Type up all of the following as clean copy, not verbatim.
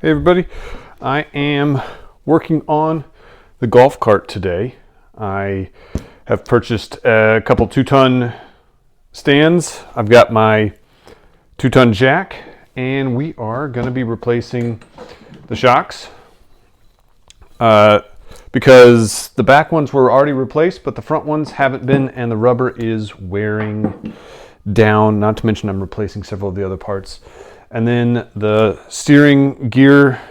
Hey everybody, I am working on the golf cart today. I have purchased a couple 2-ton stands. I've got my 2-ton jack, and we are going to be replacing the shocks because the back ones were already replaced, but the front ones haven't been, and the rubber is wearing down. Not to mention I'm replacing several of the other parts. And then the steering gear,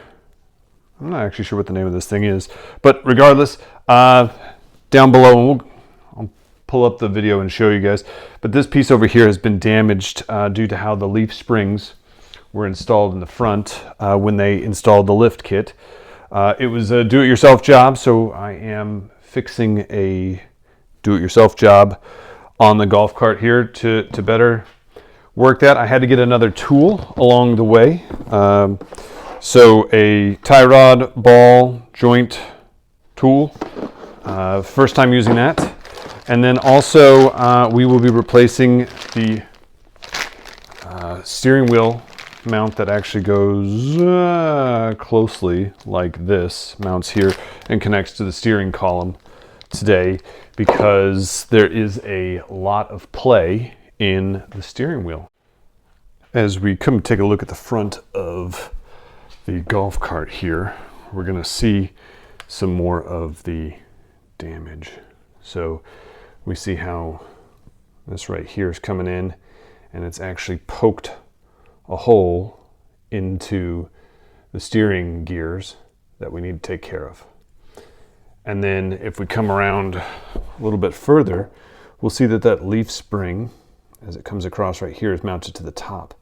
I'm not actually sure what the name of this thing is, but regardless, down below, and I'll pull up the video and show you guys, but this piece over here has been damaged due to how the leaf springs were installed in the front when they installed the lift kit. It was a do-it-yourself job, so I am fixing a do-it-yourself job on the golf cart here to better work that. I had to get another tool along the way. So a tie rod ball joint tool. First time using that. And then also we will be replacing the steering wheel mount that actually goes closely like this, mounts here and connects to the steering column today, because there is a lot of play in the steering wheel. As we come take a look at the front of the golf cart here, we're going to see some more of the damage. So we see how this right here is coming in, and it's actually poked a hole into the steering gears that we need to take care of. And then if we come around a little bit further, we'll see that that leaf spring, as it comes across right here, is mounted to the top.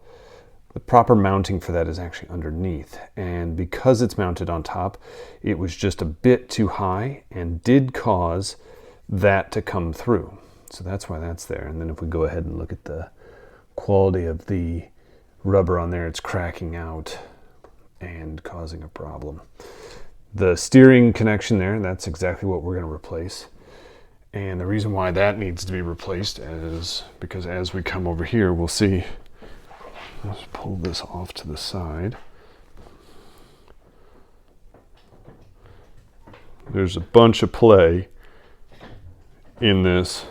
The proper mounting for that is actually underneath, and because it's mounted on top, it was just a bit too high and did cause that to come through. So that's why that's there. And then if we go ahead and look at the quality of the rubber on there, it's cracking out and causing a problem. The steering connection there, that's exactly what we're going to replace. And the reason why that needs to be replaced is because as we come over here, we'll see, let's pull this off to the side. There's a bunch of play in this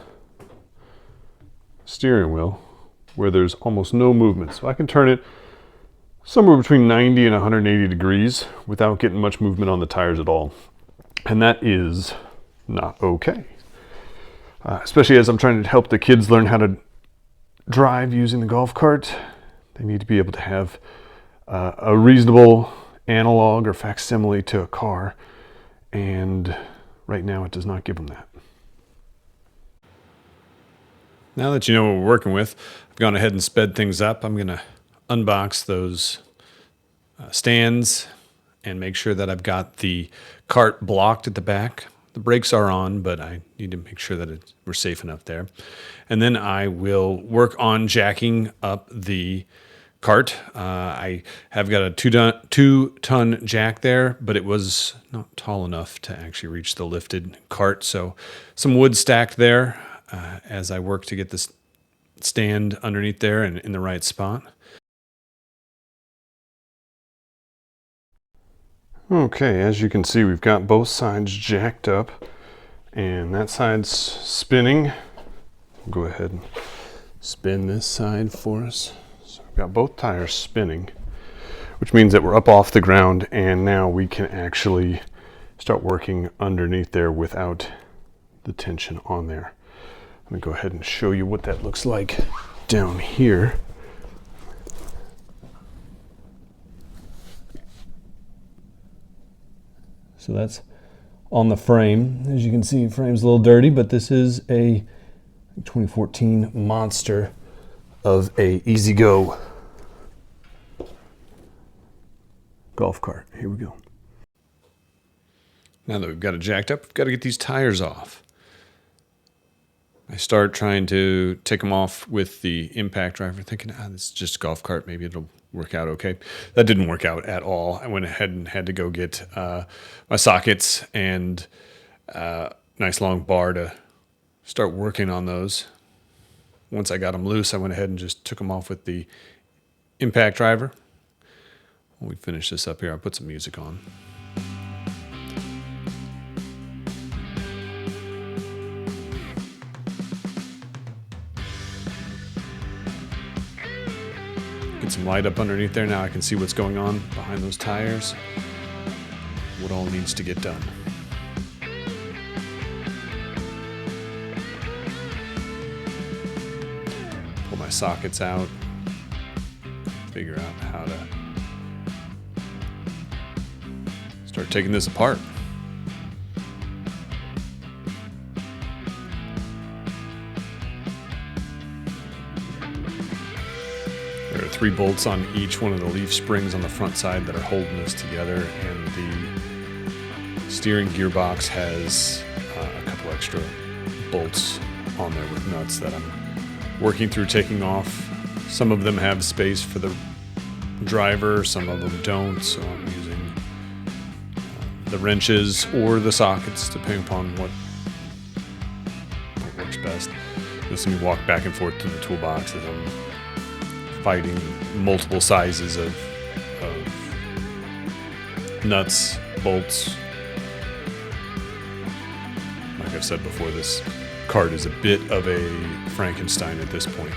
steering wheel where there's almost no movement. So I can turn it somewhere between 90 and 180 degrees without getting much movement on the tires at all. And that is not okay. Especially as I'm trying to help the kids learn how to drive using the golf cart. They need to be able to have a reasonable analog or facsimile to a car, and right now it does not give them that. Now that you know what we're working with, I've gone ahead and sped things up. I'm going to unbox those stands and make sure that I've got the cart blocked at the back. The brakes are on, but I need to make sure that we're safe enough there. And then I will work on jacking up the cart. I have got a 2-ton jack there, but it was not tall enough to actually reach the lifted cart. So some wood stacked there as I work to get this stand underneath there and in the right spot. Okay, as you can see, we've got both sides jacked up, and that side's spinning. We'll go ahead and spin this side for us. So we've got both tires spinning, which means that we're up off the ground, and now we can actually start working underneath there without the tension on there. Let me go ahead and show you what that looks like down here. So that's on the frame. As you can see, the frame's a little dirty, but this is a 2014 monster of a EZGO golf cart. Here we go. Now that we've got it jacked up, we've got to get these tires off. I start trying to take them off with the impact driver, thinking, this is just a golf cart, maybe it'll work out okay. That didn't work out at all. I went ahead and had to go get my sockets and nice long bar to start working on those. Once I got them loose, I went ahead and just took them off with the impact driver. When we finish this up here, I'll put some music on. Get some light up underneath there. Now I can see what's going on behind those tires. What all needs to get done. Pull my sockets out. Figure out how to start taking this apart. There are 3 bolts on each one of the leaf springs on the front side that are holding this together, and the steering gearbox has a couple extra bolts on there with nuts that I'm working through taking off. Some of them have space for the driver, some of them don't, so I'm using the wrenches or the sockets depending upon what works best. You'll see me walk back and forth to the toolbox as I'm fighting multiple sizes of nuts, bolts. Like I've said before, this cart is a bit of a Frankenstein at this point.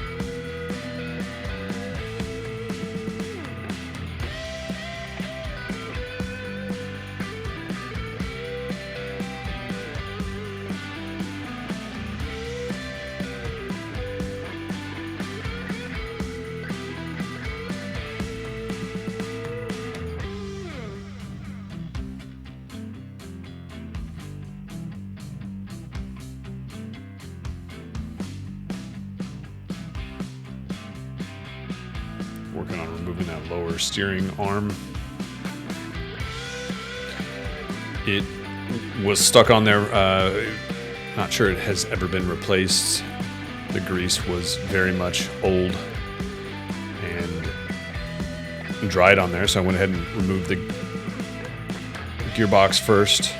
Working on removing that lower steering arm. It was stuck on there. Not sure it has ever been replaced. The grease was very much old and dried on there, so I went ahead and removed the gearbox first.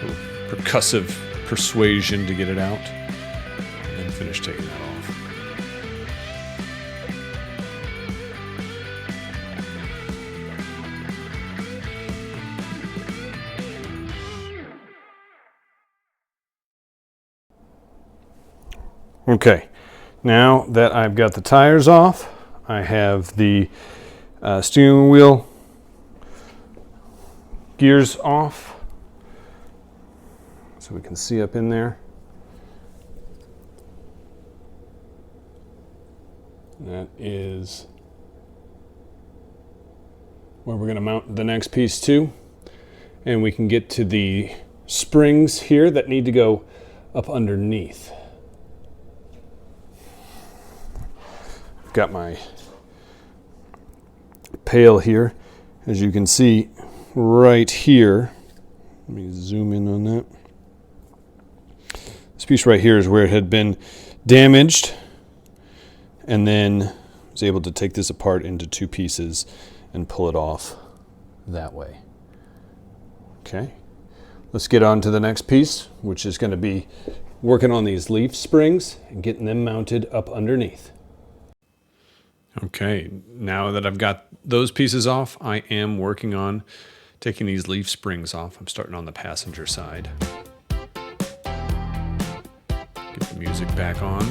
A little percussive persuasion to get it out, and then finish taking that off. Okay, now that I've got the tires off, I have the steering wheel gears off, so we can see up in there. That is where we're going to mount the next piece to, and we can get to the springs here that need to go up underneath. Got my pail here, as you can see right here. Let me zoom in on that. This piece right here is where it had been damaged, and then I was able to take this apart into 2 pieces and pull it off that way. Okay, let's get on to the next piece, which is going to be working on these leaf springs and getting them mounted up underneath. Okay, now that I've got those pieces off, I am working on taking these leaf springs off. I'm starting on the passenger side. Get the music back on.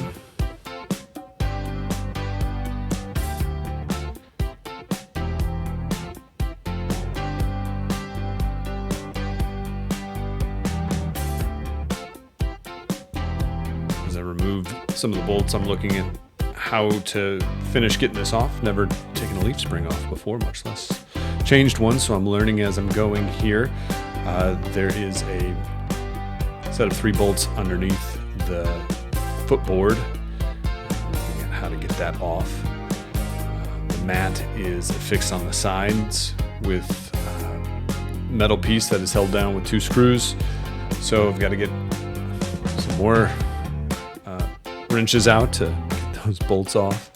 As I remove some of the bolts, I'm looking at how to finish getting this off. Never taken a leaf spring off before, much less changed one, so I'm learning as I'm going here. There is a set of 3 bolts underneath the footboard. Looking at how to get that off. The mat is affixed on the sides with a metal piece that is held down with 2 screws. So I've got to get some more wrenches out to get those bolts off.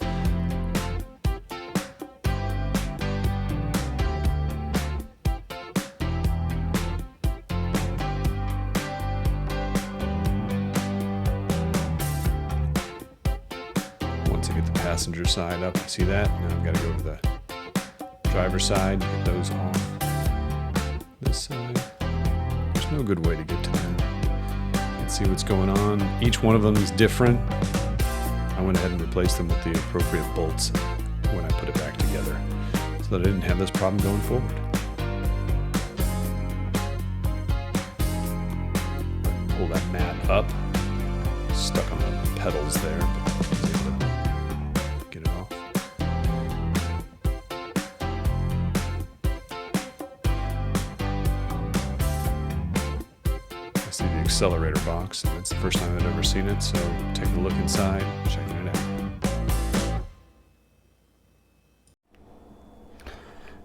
Once I get the passenger side up, see that? Now I've got to go to the driver's side, get those off. This side, there's no good way to get to that. Let's see what's going on. Each one of them is different. I went ahead and replaced them with the appropriate bolts when I put it back together so that I didn't have this problem going forward. Pull that mat up, stuck on the pedals there, but I was able to get it off. I see the accelerator box, and it's the first time I've ever seen it, so taking a look inside, checking it out.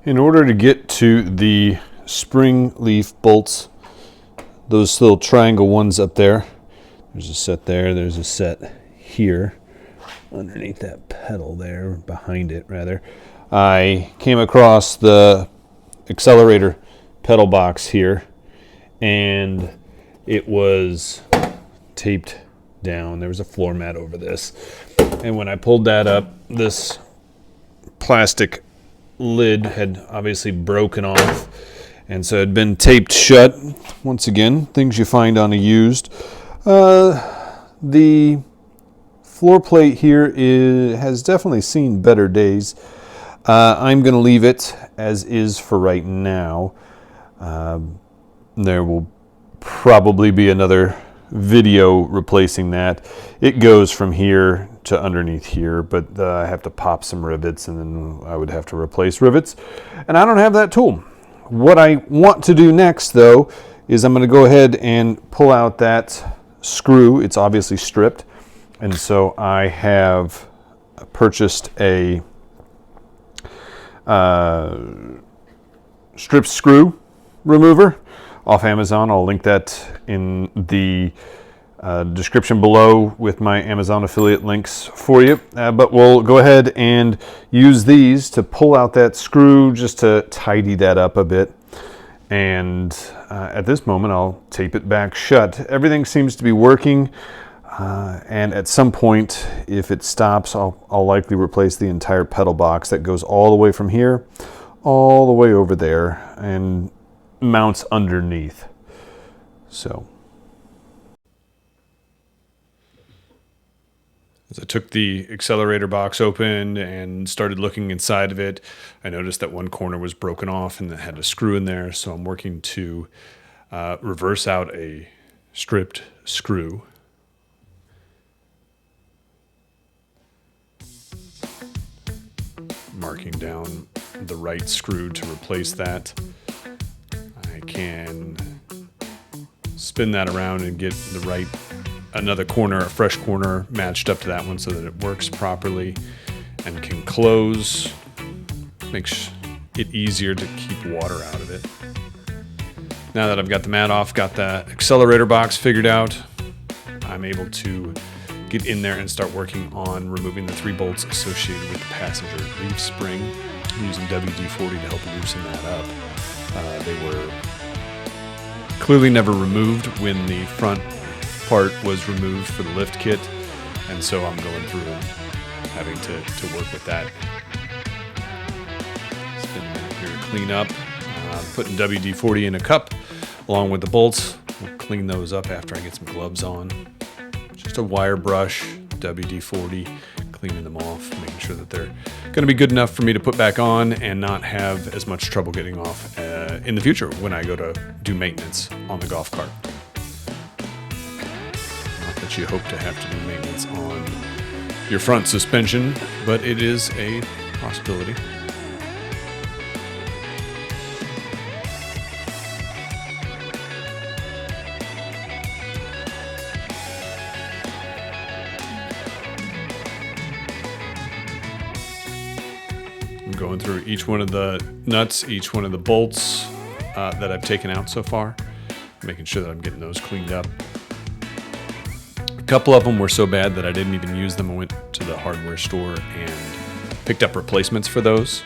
In order to get to the spring leaf bolts, those little triangle ones up there, there's a set there, there's a set here, underneath that pedal there, behind it rather. I came across the accelerator pedal box here, and it was taped down. There was a floor mat over this. And when I pulled that up, this plastic lid had obviously broken off, and so it had been taped shut. Once again, things you find on a used. The floor plate here has definitely seen better days. I'm going to leave it as is for right now. There will probably be another video replacing that. It goes from here to underneath here, but I have to pop some rivets, and then I would have to replace rivets, and I don't have that tool. What I want to do next, though, is I'm going to go ahead and pull out that screw. It's obviously stripped, and so I have purchased a strip screw remover off Amazon. I'll link that in the description below with my Amazon affiliate links for you. But we'll go ahead and use these to pull out that screw just to tidy that up a bit. And at this moment, I'll tape it back shut. Everything seems to be working. And at some point, if it stops, I'll likely replace the entire pedal box that goes all the way from here, all the way over there, and mounts underneath. So as I took the accelerator box open and started looking inside of it, I noticed that one corner was broken off and it had a screw in there. So I'm working to reverse out a stripped screw. Marking down the right screw to replace that. I can spin that around and get another corner, a fresh corner matched up to that one so that it works properly and can close. Makes it easier to keep water out of it. Now that I've got the mat off, got the accelerator box figured out, I'm able to get in there and start working on removing the 3 bolts associated with the passenger leaf spring, using WD-40 to help loosen that up. They were clearly never removed when the front part was removed for the lift kit, and so I'm going through and having to work with that. Spin that here to clean up. Putting WD-40 in a cup along with the bolts. We'll clean those up after I get some gloves on. Just a wire brush, WD-40, cleaning them off, making sure that they're going to be good enough for me to put back on and not have as much trouble getting off in the future when I go to do maintenance on the golf cart. Not that you hope to have to do maintenance on your front suspension, but it is a possibility. Going through each one of the nuts, each one of the bolts that I've taken out so far, making sure that I'm getting those cleaned up. A couple of them were so bad that I didn't even use them. I went to the hardware store and picked up replacements for those.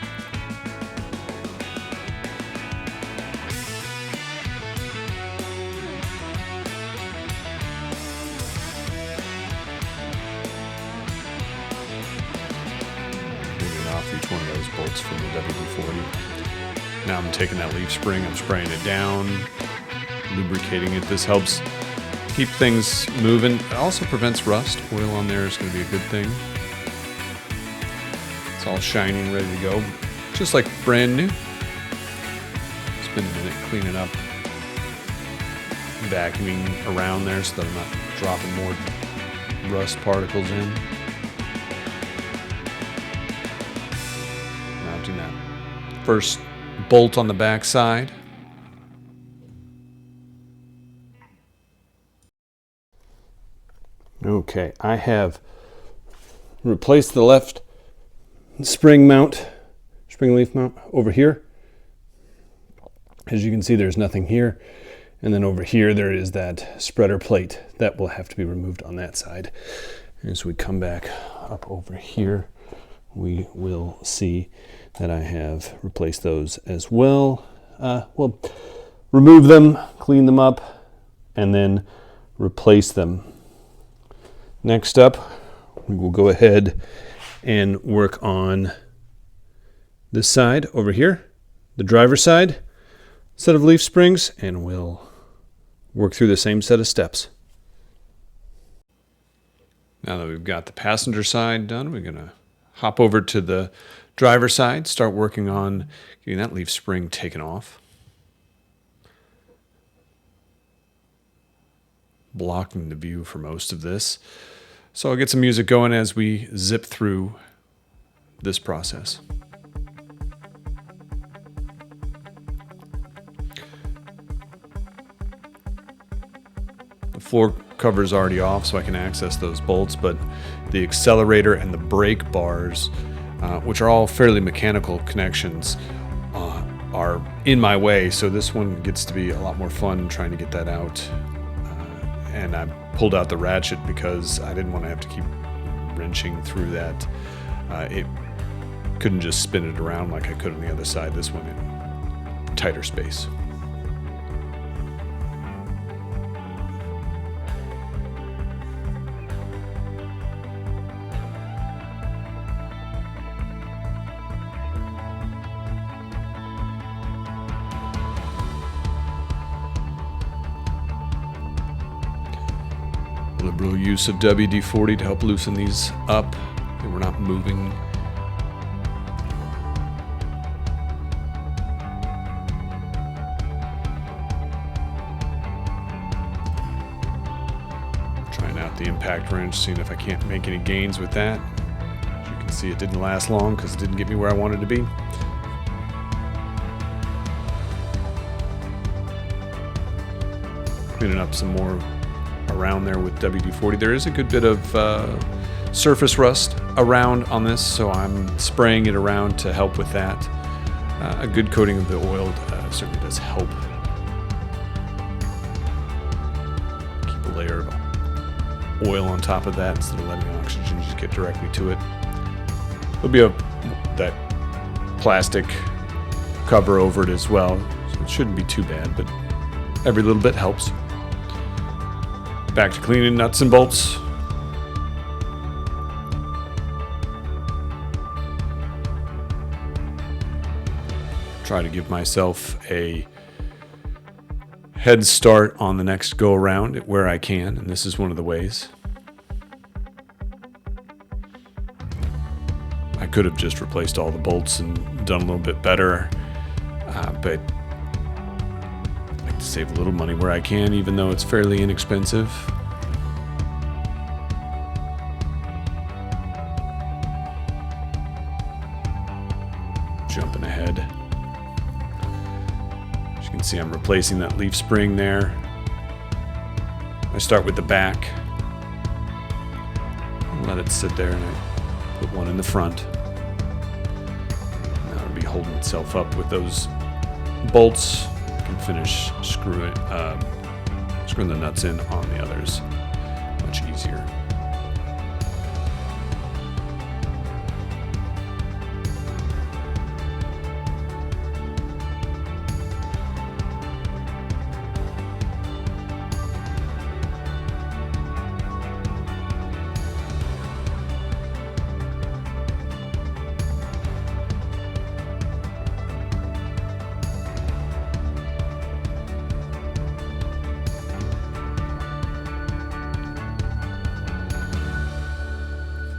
each one of those bolts from the WD-40. Now I'm taking that leaf spring, I'm spraying it down, lubricating it. This helps keep things moving. It also prevents rust. Oil on there is going to be a good thing. It's all shiny and ready to go, just like brand new. Spend a minute cleaning up, vacuuming around there so that I'm not dropping more rust particles in. Mounting that first bolt on the back side. Okay, I have replaced the left spring leaf mount over here. As you can see, there's nothing here. And then over here, there is that spreader plate that will have to be removed on that side. As we come back up over here, we will see that I have replaced those as well. We'll remove them, clean them up, and then replace them. Next up, we will go ahead and work on this side over here, the driver's side set of leaf springs, and we'll work through the same set of steps. Now that we've got the passenger side done, we're going to hop over to the driver's side, start working on getting that leaf spring taken off. Blocking the view for most of this. So I'll get some music going as we zip through this process. The floor cover is already off so I can access those bolts, but the accelerator and the brake bars, which are all fairly mechanical connections, are in my way, so this one gets to be a lot more fun trying to get that out. And I pulled out the ratchet because I didn't want to have to keep wrenching through that. It couldn't just spin it around like I could on the other side. This one in tighter space. Liberal use of WD-40 to help loosen these up, and we're not moving. Trying out the impact wrench, seeing if I can't make any gains with that. As you can see, it didn't last long because it didn't get me where I wanted to be. Cleaning up some more around there with WD-40. There is a good bit of surface rust around on this, so I'm spraying it around to help with that. A good coating of the oil certainly does help keep a layer of oil on top of that instead of letting oxygen just get directly to it. There'll be that plastic cover over it as well, so it shouldn't be too bad, but every little bit helps. Back to cleaning nuts and bolts. Try to give myself a head start on the next go around where I can, and this is one of the ways. I could have just replaced all the bolts and done a little bit better, but to save a little money where I can, even though it's fairly inexpensive. Jumping ahead. As you can see, I'm replacing that leaf spring there. I start with the back. Let it sit there, and I put one in the front. Now it'll be holding itself up with those bolts. And finish screwing the nuts in on the others much easier.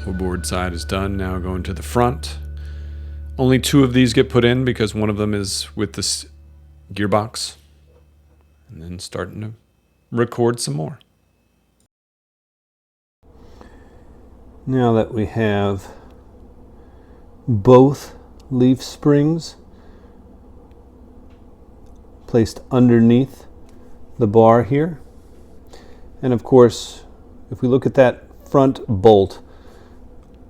Board side is done. Now going to the front. Only 2 of these get put in because one of them is with this gearbox. And then starting to record some more. Now that we have both leaf springs placed underneath the bar here, and of course if we look at that front bolt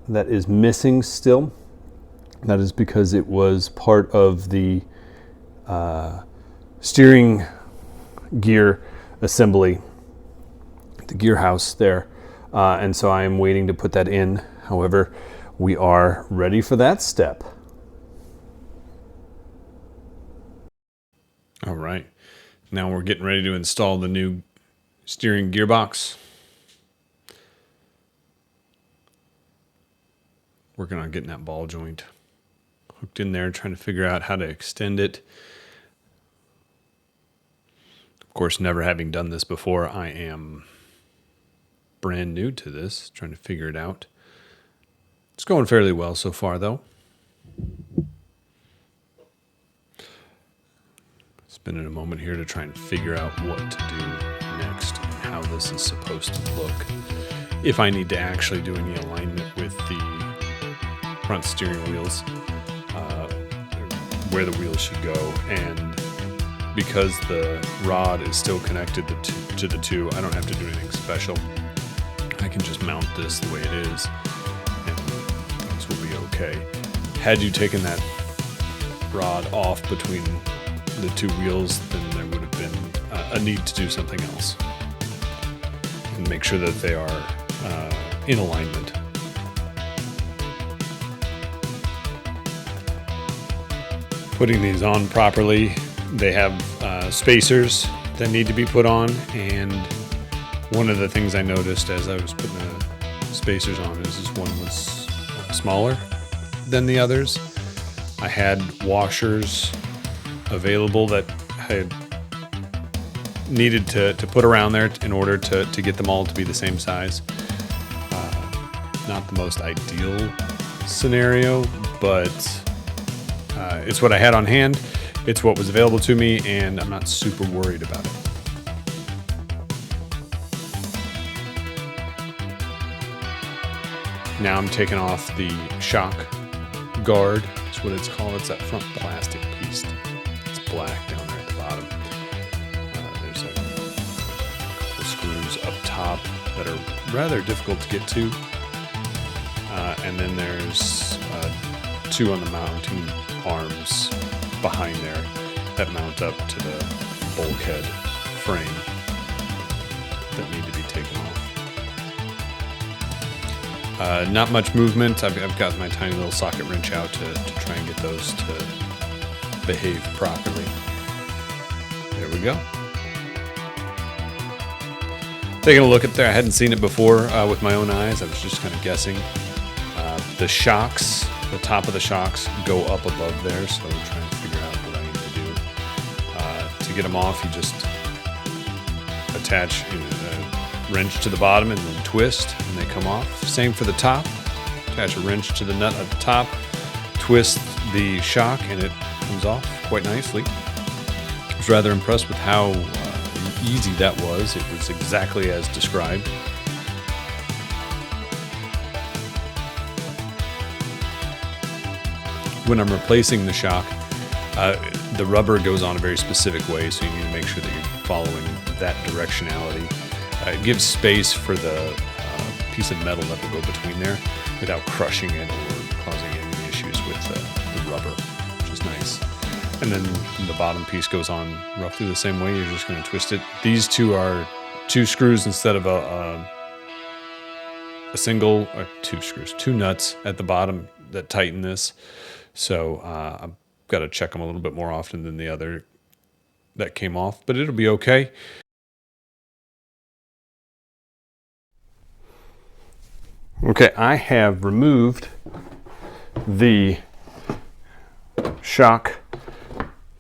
that is missing still, that is because it was part of the steering gear assembly, the gear house there, and so I am waiting to put that in. However, we are ready for that step. All right, now we're getting ready to install the new steering gearbox. Working on getting that ball joint hooked in there, trying to figure out how to extend it. Of course, never having done this before, I am brand new to this, trying to figure it out. It's going fairly well so far, though. Spending a moment here to try and figure out what to do next and how this is supposed to look. If I need to actually do any alignment with the front steering wheels, where the wheels should go, and because the rod is still connected to the 2, I don't have to do anything special. I can just mount this the way it is, and this will be okay. Had you taken that rod off between the 2 wheels, then there would have been a need to do something else and make sure that they are in alignment. Putting these on properly, they have spacers that need to be put on, and one of the things I noticed as I was putting the spacers on is this one was smaller than the others. I had washers available that I needed to put around there in order to get them all to be the same size. Not the most ideal scenario, but it's what I had on hand. It's what was available to me, and I'm not super worried about it. Now I'm taking off the shock guard. That's what it's called. It's that front plastic piece. It's black down there at the bottom. There's a couple screws up top that are rather difficult to get to. And then there's 2 on the mounting arms behind there that mount up to the bulkhead frame that need to be taken off. Not much movement. I've got my tiny little socket wrench out to try and get those to behave properly. There we go. Taking a look at there, I hadn't seen it before with my own eyes. I was just kind of guessing. The shocks, the top of the shocks go up above there, so I'm trying to figure out what I need to do. To get them off, you just attach a wrench to the bottom and then twist, and they come off. Same for the top. Attach a wrench to the nut at the top, twist the shock, and it comes off quite nicely. I was rather impressed with how easy that was. It was exactly as described. When I'm replacing the shock, the rubber goes on a very specific way, so you need to make sure that you're following that directionality. It gives space for the piece of metal that will go between there without crushing it or causing any issues with the rubber, which is nice. And then the bottom piece goes on roughly the same way. You're just going to twist it. These 2 are 2 screws instead of a single, or 2 screws, 2 nuts at the bottom that tighten this. So I've got to check them a little bit more often than the other that came off, but it'll be okay. Okay, I have removed the shock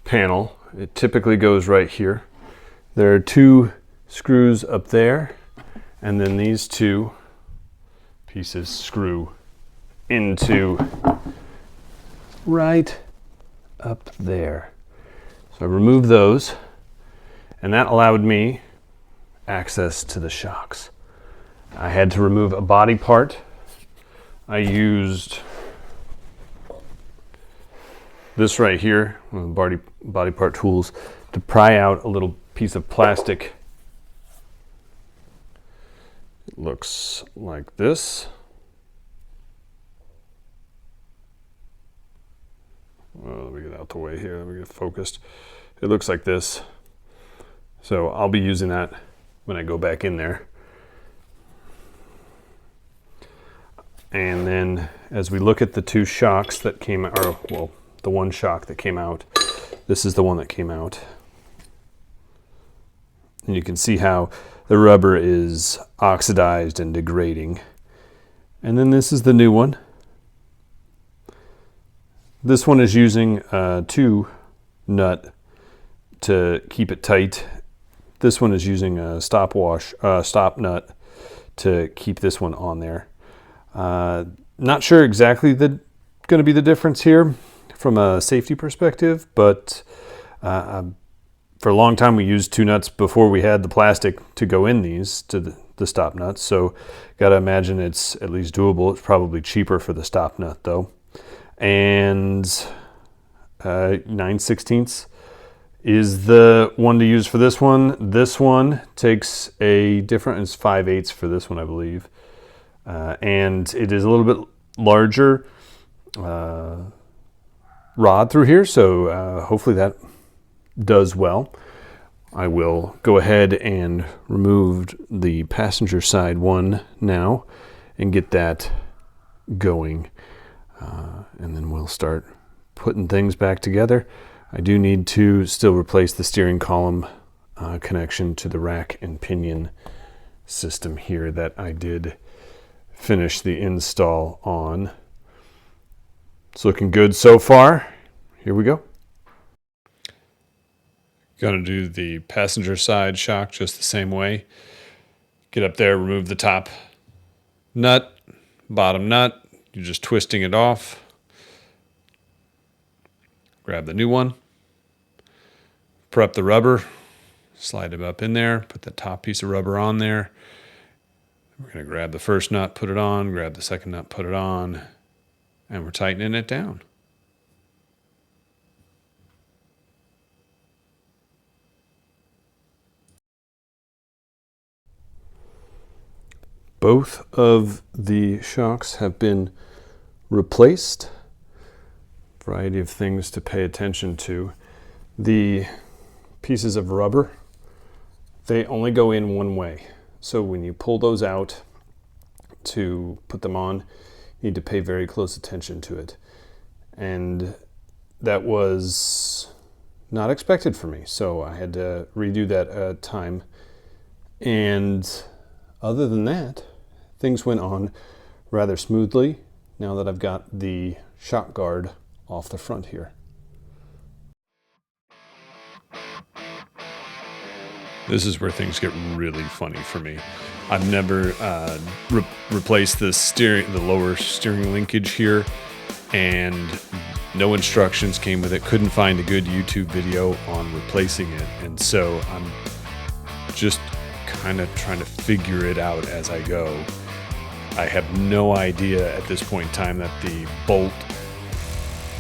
panel. It typically goes right here. There are 2 screws up there, and then these 2 pieces screw into right up there. So I removed those, and that allowed me access to the shocks. I had to remove a body part. I used this right here, body part tools, to pry out a little piece of plastic. It looks like this. Well, let me get out the way here. Let me get focused. It looks like this. So I'll be using that when I go back in there. And then as we look at the two shocks that came out, or well, the one shock that came out, this is the one that came out. And you can see how the rubber is oxidized and degrading. And then this is the new one. This one is using a 2 nut to keep it tight. This one is using a stop nut to keep this one on there. Not sure exactly going to be the difference here from a safety perspective, but for a long time we used 2 nuts before we had the plastic to go in these to the stop nuts. So gotta imagine it's at least doable. It's probably cheaper for the stop nut though. And 9/16 is the one to use for this one. This one takes a different, it's 5/8 for this one, I believe. And it is a little bit larger rod through here, so hopefully that does well. I will go ahead and remove the passenger side one now and get that going. And then we'll start putting things back together. I do need to still replace the steering column connection to the rack and pinion system here that I did finish the install on. It's looking good so far. Here we go. Gonna do the passenger side shock just the same way. Get up there, remove the top nut, bottom nut. You're just twisting it off. Grab the new one. Prep the rubber. Slide it up in there. Put the top piece of rubber on there. We're going to grab the first nut, put it on. Grab the second nut, put it on. And we're tightening it down. Both of the shocks have been replaced. Variety of things to pay attention to. The pieces of rubber, they only go in one way. So when you pull those out to put them on, you need to pay very close attention to it. And that was not expected for me. So I had to redo that time. And other than that, things went on rather smoothly now that I've got the shock guard off the front here. This is where things get really funny for me. I've never replaced the lower steering linkage here, and no instructions came with it. Couldn't find a good YouTube video on replacing it, and so I'm just kind of trying to figure it out as I go. I have no idea at this point in time that the bolt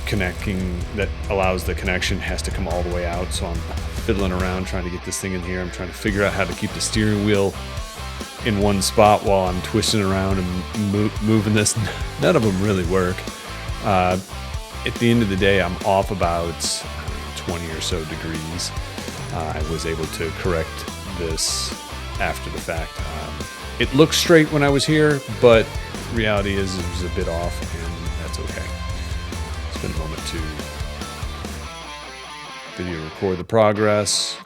connecting that allows the connection has to come all the way out, so I'm fiddling around trying to get this thing in here. I'm trying to figure out how to keep the steering wheel in one spot while I'm twisting around and moving this. None of them really work. At the end of the day, I'm off about 20 or so degrees. I was able to correct this after the fact. It looked straight when I was here, but reality is it was a bit off, and that's okay. Spend a moment to video record the progress.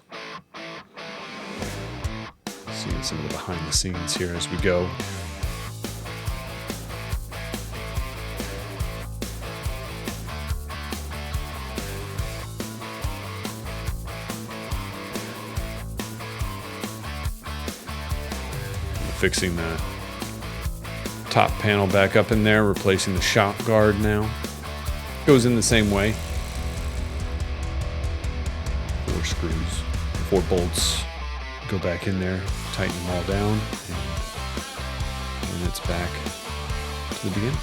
Seeing some of the behind the scenes here as we go. Fixing the top panel back up in there, replacing the shock guard now. Goes in the same way. 4 screws, 4 bolts. Go back in there, tighten them all down, and then it's back to the beginning.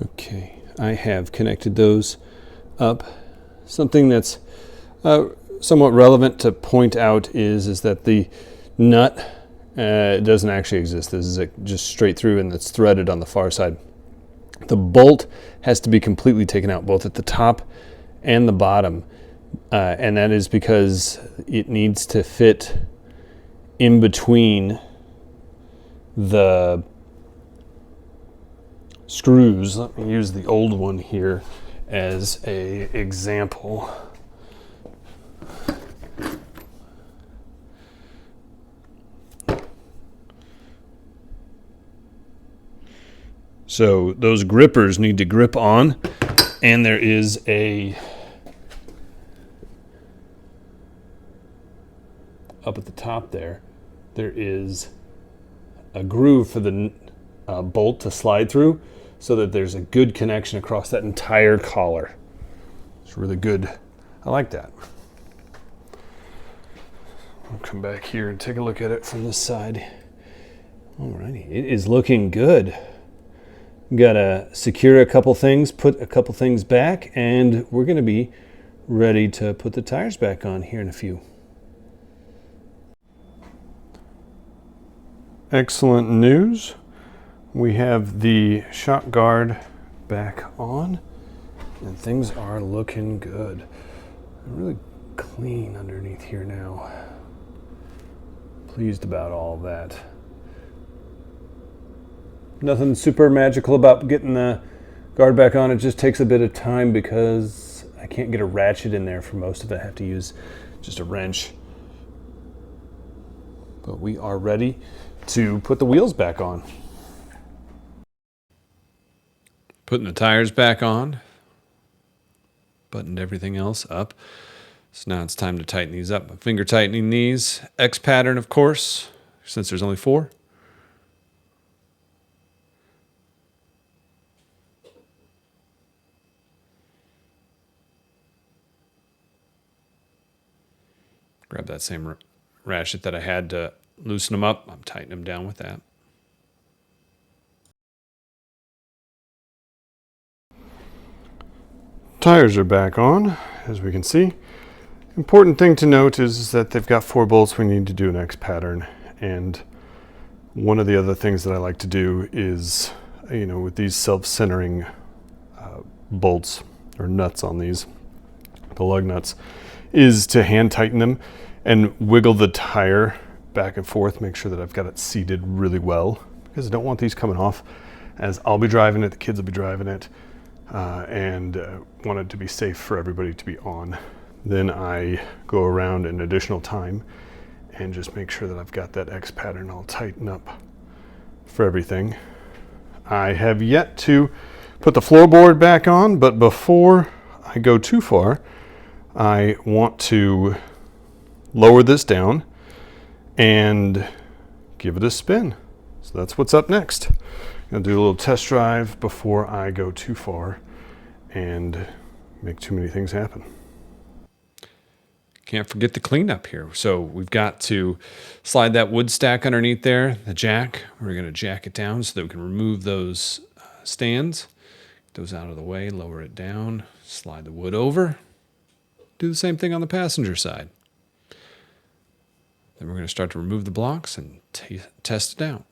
Okay, I have connected those up. Something that's somewhat relevant to point out is that the nut doesn't actually exist. This is just straight through and it's threaded on the far side. The bolt has to be completely taken out, both at the top and the bottom. And that is because it needs to fit in between the screws. Let me use the old one here as a example. So those grippers need to grip on, and there is up at the top there is a groove for the bolt to slide through, so that there's a good connection across that entire collar. It's really good. I like that. I'll come back here and take a look at it from this side. Alrighty, it is looking good. Gotta secure a couple things, put a couple things back, and we're gonna be ready to put the tires back on here in a few. Excellent news. We have the shock guard back on, and things are looking good. Really clean underneath here now. Pleased about all that. Nothing super magical about getting the guard back on. It just takes a bit of time because I can't get a ratchet in there for most of it. I have to use just a wrench. But we are ready to put the wheels back on. Putting the tires back on, buttoned everything else up. So now it's time to tighten these up. I'm finger tightening these. X pattern, of course, since there's only 4. Grab that same ratchet that I had to loosen them up. I'm tightening them down with that. Tires are back on, as we can see. Important thing to note is that they've got 4 bolts. We need to do an X pattern. And one of the other things that I like to do is, with these self-centering bolts or nuts on these, the lug nuts, is to hand tighten them and wiggle the tire back and forth, make sure that I've got it seated really well, because I don't want these coming off, as I'll be driving it, the kids will be driving it. And want it to be safe for everybody to be on. Then I go around an additional time and just make sure that I've got that X pattern all tightened up for everything. I have yet to put the floorboard back on, but before I go too far, I want to lower this down and give it a spin. So that's what's up next. Gonna do a little test drive before I go too far and make too many things happen. Can't forget the cleanup here. So we've got to slide that wood stack underneath there, the jack. We're gonna jack it down so that we can remove those stands. Get those out of the way, lower it down, slide the wood over. Do the same thing on the passenger side. Then we're gonna start to remove the blocks and test it out.